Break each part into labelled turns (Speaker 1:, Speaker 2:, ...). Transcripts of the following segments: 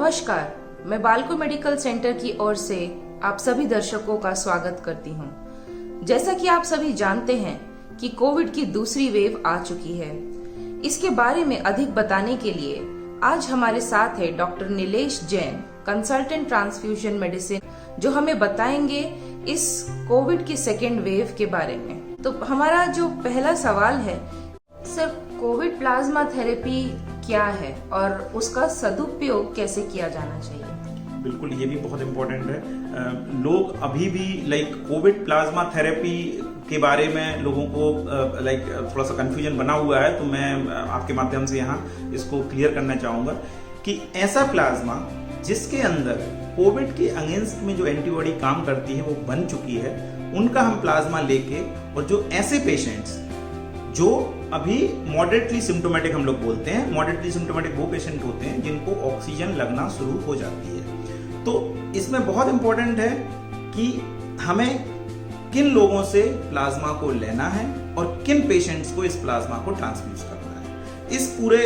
Speaker 1: नमस्कार, मैं बालको medical centre की ओर से आप सभी दर्शकों का स्वागत करती हूं। जैसा कि आप सभी जानते हैं कि कोविड की दूसरी वेव आ चुकी है। इसके बारे में अधिक बताने के लिए आज हमारे साथ है doctor Nilesh Jain, consultant transfusion medicine, जो हमें बताएंगे इस कोविड की सेकेंड वेव के बारे में। तो हमारा जो पहला सवाल है, सर, कोविड प्लाज्मा थेरेपी क्या है और उसका सदुपयोग कैसे किया जाना चाहिए?
Speaker 2: बिल्कुल, ये भी बहुत इम्पोर्टेंट है। लोग अभी भी कोविड प्लाज्मा थेरेपी के बारे में लोगों को थोड़ा सा कंफ्यूजन बना हुआ है, तो मैं आपके माध्यम से यहाँ इसको क्लियर करना चाहूँगा कि ऐसा प्लाज्मा जिसके अंदर कोविड के अगेंस्ट में जो एंटीबॉडी काम करती है वो बन चुकी है, उनका हम प्लाज्मा लेके, और जो ऐसे पेशेंट्स जो अभी मॉडरेटली सिम्टोमेटिक हम लोग बोलते हैं, मॉडरेटली सिम्टोमेटिक वो पेशेंट होते हैं जिनको ऑक्सीजन लगना शुरू हो जाती है। तो इसमें बहुत इंपॉर्टेंट है कि हमें किन लोगों से प्लाज्मा को लेना है और किन पेशेंट्स को इस प्लाज्मा को ट्रांसफ्यूज करना है। इस पूरे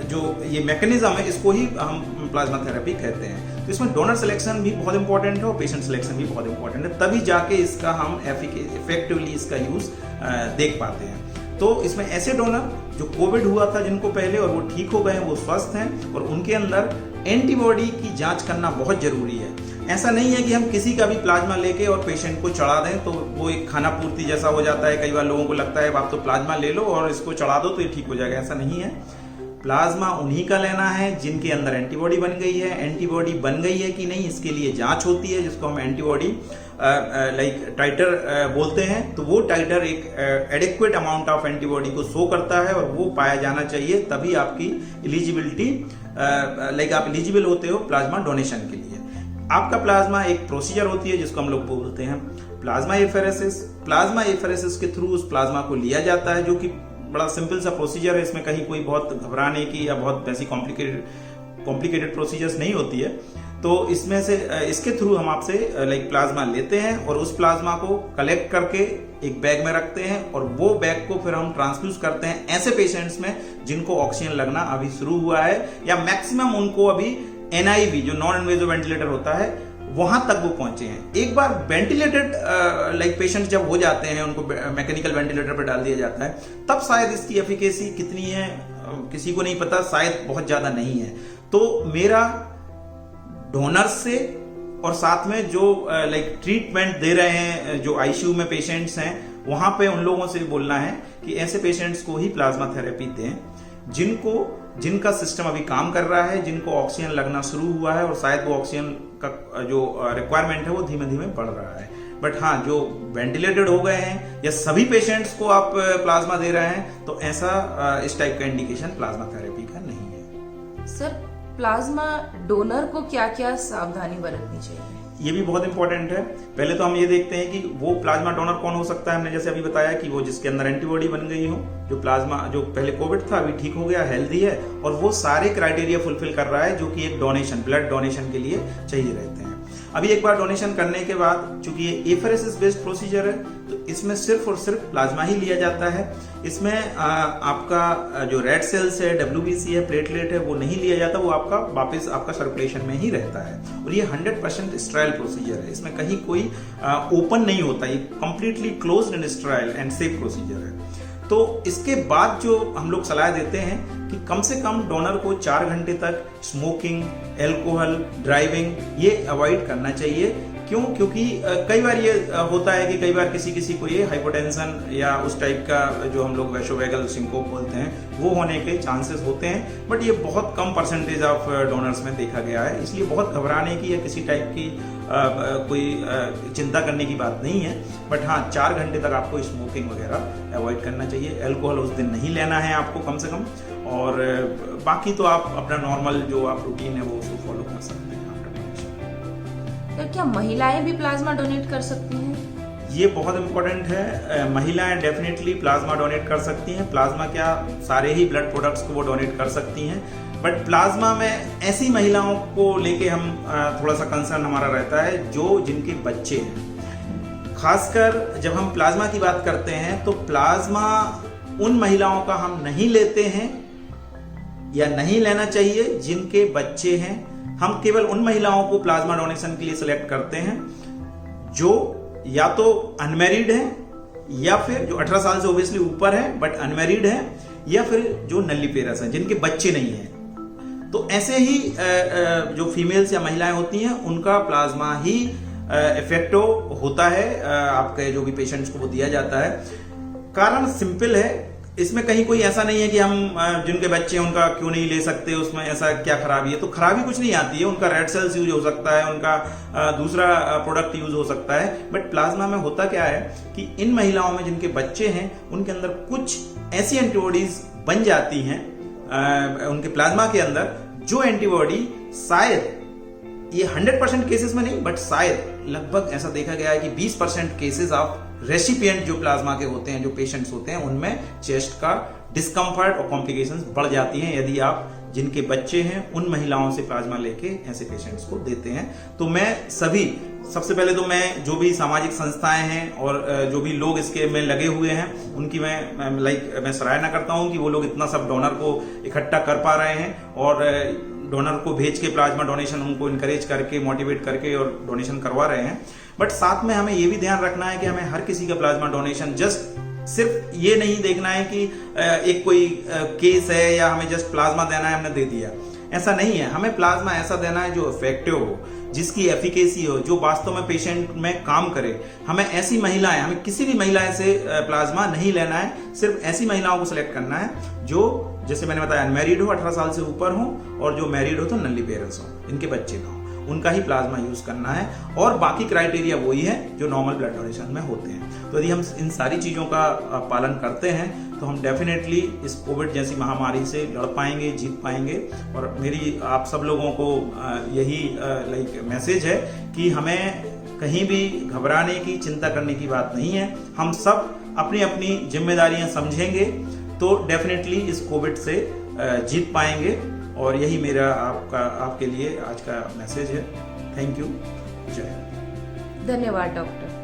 Speaker 2: जो ये मैकेनिज्म है, इसको ही हम प्लाज्मा थेरेपी कहते हैं। तो इसमें डोनर सिलेक्शन भी बहुत इंपॉर्टेंट है और पेशेंट सिलेक्शन भी बहुत इंपॉर्टेंट है, तभी जाके इसका हम इफेक्टिवली इसका यूज देख पाते हैं। तो इसमें ऐसे डोनर जो कोविड हुआ था जिनको पहले, और वो ठीक हो गए, वो स्वस्थ हैं, और उनके अंदर एंटीबॉडी की जांच करना बहुत जरूरी है। ऐसा नहीं है कि हम किसी का भी प्लाज्मा लेके और पेशेंट को चढ़ा दें तो वो एक खाना पूर्ति जैसा हो जाता है। कई बार लोगों को लगता है आप तो प्लाज्मा ले लो और इसको चढ़ा दो तो ये ठीक हो जाएगा। ऐसा नहीं है। प्लाज्मा उन्हीं का लेना है जिनके अंदर एंटीबॉडी बन गई है। एंटीबॉडी बन गई है कि नहीं, इसके लिए जांच होती है, जिसको हम एंटीबॉडी टाइटर बोलते हैं। तो वो टाइटर एक एडिक्वेट अमाउंट ऑफ एंटीबॉडी को शो करता है और वो पाया जाना चाहिए, तभी आपकी एलिजिबिलिटी आप एलिजिबल होते हो प्लाज्मा डोनेशन के लिए। आपका प्लाज्मा एक प्रोसीजर होती है जिसको हम लोग बोलते हैं प्लाज्मा एफेरेसिस। प्लाज्मा एफेरेसिस के थ्रू उस प्लाज्मा को लिया जाता है, जो कि बड़ा सिंपल सा प्रोसीजर है। इसमें कहीं कोई बहुत घबराने की या बहुत वैसी कॉम्प्लिकेटेड प्रोसीजर्स नहीं होती है। तो इसमें से इसके थ्रू हम आपसे प्लाज्मा लेते हैं और उस प्लाज्मा को कलेक्ट करके एक बैग में रखते हैं, और वो बैग को फिर हम ट्रांसफ्यूज करते हैं ऐसे पेशेंट्स में जिनको ऑक्सीजन लगना अभी शुरू हुआ है, या मैक्सिमम उनको अभी NIV जो नॉन इन्वेजिव वेंटिलेटर होता है वहां तक वो पहुंचे हैं। एक बार वेंटिलेटेड पेशेंट जब हो जाते हैं, उनको मैकेनिकल वेंटिलेटर पर डाल दिया जाता है, तब शायद इसकी एफिकेसी कितनी है किसी को नहीं पता, शायद बहुत ज्यादा नहीं है। तो मेरा डोनर से और साथ में जो ट्रीटमेंट दे रहे हैं, जो ICU में पेशेंट्स हैं, वहां पे उन लोगों से बोलना है कि ऐसे पेशेंट्स को ही प्लाज्मा थेरेपी दें जिनका सिस्टम अभी काम कर रहा है, जिनको ऑक्सीजन लगना शुरू हुआ है, और शायद वो ऑक्सीजन का जो रिक्वायरमेंट है वो धीमे धीमे बढ़ रहा है। बट हाँ, जो वेंटिलेटेड हो गए हैं या सभी पेशेंट्स को आप प्लाज्मा दे रहे हैं, तो ऐसा इस टाइप का इंडिकेशन प्लाज्मा थेरेपी का नहीं है।
Speaker 1: सर, प्लाज्मा डोनर को क्या क्या सावधानी बरतनी चाहिए?
Speaker 2: ये भी बहुत इंपॉर्टेंट है। पहले तो हम ये देखते हैं कि वो प्लाज्मा डोनर कौन हो सकता है। हमने जैसे अभी बताया कि वो जिसके अंदर एंटीबॉडी बन गई हो, जो प्लाज्मा जो पहले कोविड था अभी ठीक हो गया, हेल्दी है, और वो सारे क्राइटेरिया फुलफिल कर रहा है जो कि एक डोनेशन, ब्लड डोनेशन के लिए चाहिए रहते हैं। अभी एक बार डोनेशन करने के बाद, चूंकि ये एफेरेसिस बेस्ड प्रोसीजर है, तो इसमें सिर्फ और सिर्फ प्लाज्मा ही लिया जाता है। इसमें आपका जो रेड सेल्स है, WBC है, प्लेटलेट है, वो नहीं लिया जाता। वो आपका वापस आपका सर्कुलेशन में ही रहता है, और ये 100% स्टेराइल प्रोसीजर है। इसमें कहीं कोई ओपन नहीं होता, ये completely closed end sterile and safe procedure है। तो इसके बाद जो हम लोग सलाह देते हैं कि कम से कम डोनर को 4 घंटे तक स्मोकिंग, अल्कोहल, ड्राइविंग ये अवॉइड करना चाहिए। क्यों? क्योंकि कई बार ये होता है कि कई बार किसी को ये हाइपोटेंशन या उस टाइप का जो हम लोग वैसोवेगल सिंकोप बोलते हैं, वो होने के चांसेस होते हैं। बट ये बहुत कम परसेंटेज ऑफ डोनर्स में देखा गया है, इसलिए बहुत घबराने की या किसी टाइप की कोई चिंता करने की बात नहीं है। बट हाँ, 4 घंटे तक आपको स्मोकिंग वगैरह अवॉइड करना चाहिए। अल्कोहल उस दिन नहीं लेना है आपको कम से कम, और बाकी तो आप अपना नॉर्मल जो आप रूटीन है वो उसको फॉलो कर सकते हैं।
Speaker 1: तो क्या महिलाएं भी प्लाज्मा डोनेट कर सकती हैं?
Speaker 2: ये बहुत इंपॉर्टेंट है। महिलाएं डेफिनेटली प्लाज्मा डोनेट कर सकती हैं। प्लाज्मा क्या, सारे ही ब्लड प्रोडक्ट्स को वो डोनेट कर सकती हैं। बट प्लाज्मा में ऐसी महिलाओं को लेके हम थोड़ा सा कंसर्न हमारा रहता है जिनके बच्चे हैं। खासकर जब हम प्लाज्मा की बात करते हैं तो प्लाज्मा उन महिलाओं का हम नहीं लेते हैं या नहीं लेना चाहिए जिनके बच्चे हैं। हम केवल उन महिलाओं को प्लाज्मा डोनेशन के लिए सिलेक्ट करते हैं जो या तो अनमैरिड है या फिर जो 18 साल से ओबियसली ऊपर है बट अनमैरिड है, या फिर जो नल्ली पेरस है जिनके बच्चे नहीं हैं। तो ऐसे ही जो फीमेल्स या महिलाएं होती हैं उनका प्लाज्मा ही इफेक्टिव होता है, आपके जो भी पेशेंट्स को वो दिया जाता है। कारण सिंपल है, इसमें कहीं कोई ऐसा नहीं है कि हम जिनके बच्चे हैं उनका क्यों नहीं ले सकते, उसमें ऐसा क्या खराबी है। तो खराबी कुछ नहीं आती है, उनका रेड सेल्स यूज हो सकता है, उनका दूसरा प्रोडक्ट यूज हो सकता है। बट प्लाज्मा में होता क्या है कि इन महिलाओं में जिनके बच्चे हैं उनके अंदर कुछ ऐसी एंटीबॉडीज बन जाती हैं उनके प्लाज्मा के अंदर, जो एंटीबॉडी शायद ये 100% केसेस में नहीं बट शायद लगभग ऐसा देखा गया है कि 20% केसेस ऑफ रेसिपिएंट जो प्लाज्मा के होते हैं, जो पेशेंट्स होते हैं, उनमें चेस्ट का डिस्कम्फर्ट और कॉम्प्लिकेशंस बढ़ जाती हैं यदि आप जिनके बच्चे हैं उन महिलाओं से प्लाज्मा लेके ऐसे पेशेंट्स को देते हैं। तो मैं सबसे पहले तो मैं जो भी सामाजिक संस्थाएं हैं और जो भी लोग इसके में लगे हुए हैं उनकी मैं सराहना करता हूं कि वो लोग इतना सब डोनर को इकट्ठा कर पा रहे हैं और डोनर को भेज के प्लाज्मा डोनेशन उनको इनकरेज करके, मोटिवेट करके और डोनेशन करवा रहे हैं। बट साथ में हमें ये भी ध्यान रखना है कि हमें हर किसी का प्लाज्मा डोनेशन सिर्फ ये नहीं देखना है कि एक कोई केस है या हमें जस्ट प्लाज्मा देना है, हमने दे दिया, ऐसा नहीं है। हमें प्लाज्मा ऐसा देना है जो इफेक्टिव हो, जिसकी एफिकेसी हो, जो वास्तव में पेशेंट में काम करे। हमें ऐसी महिलाएं, हमें किसी भी महिला से प्लाज्मा नहीं लेना है, सिर्फ ऐसी महिलाओं को सिलेक्ट करना है जो, जैसे मैंने बताया, अनमैरिड हो, 18 साल से ऊपर हो, और जो मैरिड हो तो नल्ली पेरेंट्स हो, इनके बच्चे ना हो, उनका ही प्लाज्मा यूज करना है। और बाकी क्राइटेरिया वही है जो नॉर्मल ब्लड डोनेशन में होते हैं। तो यदि हम इन सारी चीजों का पालन करते हैं तो हम डेफिनेटली इस कोविड जैसी महामारी से लड़ पाएंगे, जीत पाएंगे। और मेरी आप सब लोगों को यही मैसेज है कि हमें कहीं भी घबराने की, चिंता करने की बात नहीं है। हम सब अपनी अपनी जिम्मेदारियां समझेंगे तो डेफिनेटली इस कोविड से जीत पाएंगे। और यही मेरा आपके लिए आज का मैसेज है। Thank you. जय।
Speaker 1: धन्यवाद डॉक्टर।